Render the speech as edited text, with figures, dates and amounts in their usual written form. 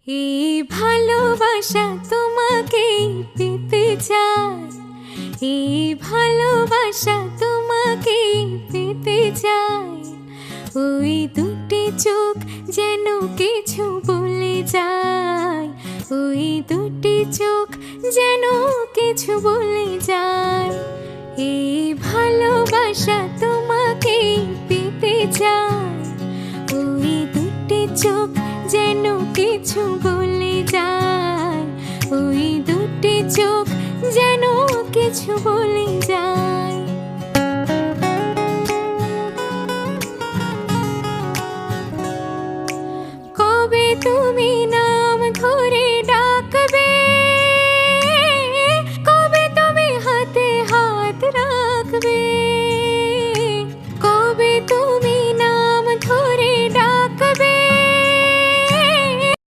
এই ভালোবাসা তোমাকেই পেতে চাই, এই ভালোবাসা তোমাকেই পেতে চাই। ওই দুটি চোখ যেন কিছু বলে যায়, ওই দুটি চোখ যেন কিছু বলে যায়। এই ভালোবাসা তোমাকেই পেতে চাই, ওই দুটি চোখ যেন কিছু বলে যায়, ওই দুটি চোখ যেন কিছু বলে